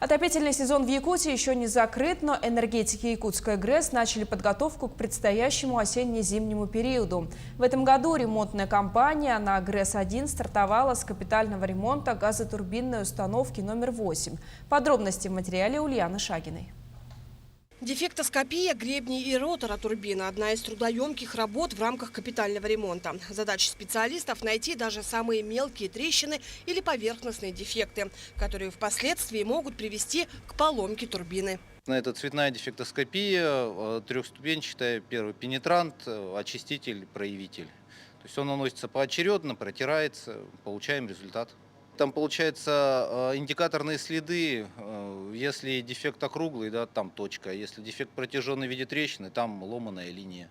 Отопительный сезон в Якутии еще не закрыт, но энергетики Якутской ГРЭС начали подготовку к предстоящему осенне-зимнему периоду. В этом году ремонтная кампания на ГРЭС-1 стартовала с капитального ремонта газотурбинной установки номер 8. Подробности в материале Ульяны Шагиной. Дефектоскопия гребней и ротора турбины – одна из трудоемких работ в рамках капитального ремонта. Задача специалистов – найти даже самые мелкие трещины или поверхностные дефекты, которые впоследствии могут привести к поломке турбины. Это цветная дефектоскопия, трехступенчатая: первый пенетрант, очиститель, проявитель. То есть он наносится поочередно, протирается, получаем результат. Там получается индикаторные следы. Если дефект округлый, да, там точка. Если дефект протяженный в виде трещины, там ломаная линия.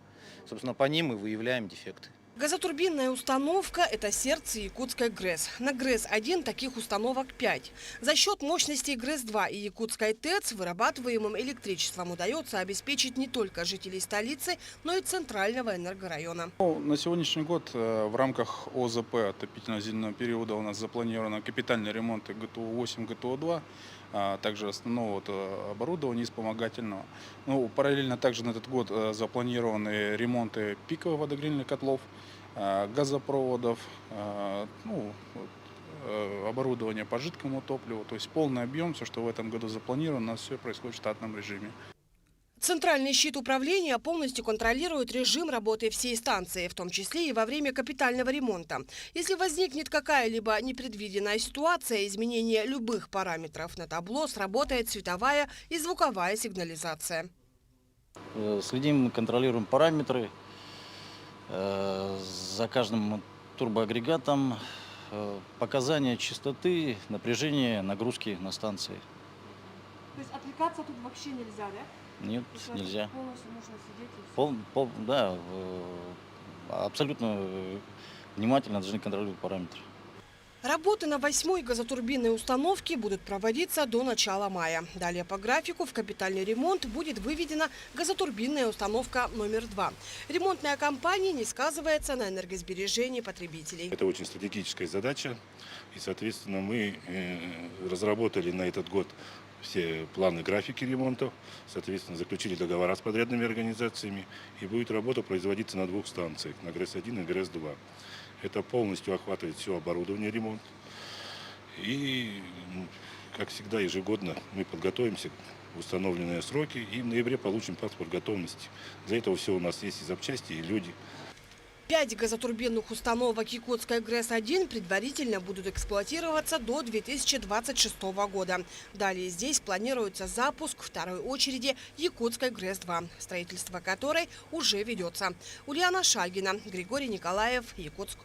Собственно, по ним мы выявляем дефекты. Газотурбинная установка – это сердце Якутской ГРЭС. На ГРЭС-1 таких установок 5. За счет мощностей ГРЭС-2 и Якутской ТЭЦ вырабатываемым электричеством удается обеспечить не только жителей столицы, но и центрального энергорайона. На сегодняшний год в рамках ОЗП отопительно-зимнего периода у нас запланировано капитальный ремонт ГТО-8, ГТО-2, а также основного оборудования и вспомогательного. Параллельно также на этот год запланированы ремонты пиковых водогрельных котлов, газопроводов, оборудование по жидкому топливу. То есть полный объем, все, что в этом году запланировано, у нас все происходит в штатном режиме. Центральный щит управления полностью контролирует режим работы всей станции, в том числе и во время капитального ремонта. Если возникнет какая-либо непредвиденная ситуация, изменение любых параметров на табло, сработает световая и звуковая сигнализация. Следим, контролируем параметры за каждым турбоагрегатом, показания частоты, напряжения, нагрузки на станции. То есть отвлекаться тут вообще нельзя, да? Нет, нельзя. Полностью нужно сидеть. Да, абсолютно внимательно должны контролировать параметры. Работы на 8-й газотурбинной установке будут проводиться до начала мая. Далее по графику в капитальный ремонт будет выведена газотурбинная установка номер 2. Ремонтная кампания не сказывается на энергосбережении потребителей. Это очень стратегическая задача. И, соответственно, мы разработали на этот год все планы, графики ремонтов, соответственно, заключили договора с подрядными организациями, и будет работа производиться на 2 станциях, на ГРЭС-1 и ГРЭС-2. Это полностью охватывает все оборудование, ремонт. И, как всегда, ежегодно мы подготовимся в установленные сроки и в ноябре получим паспорт готовности. Для этого все у нас есть и запчасти, и люди. 5 газотурбинных установок Якутской ГРЭС-1 предварительно будут эксплуатироваться до 2026 года. Далее здесь планируется запуск второй очереди Якутской ГРЭС-2, строительство которой уже ведется. Ульяна Шагина, Григорий Николаев, Якутск.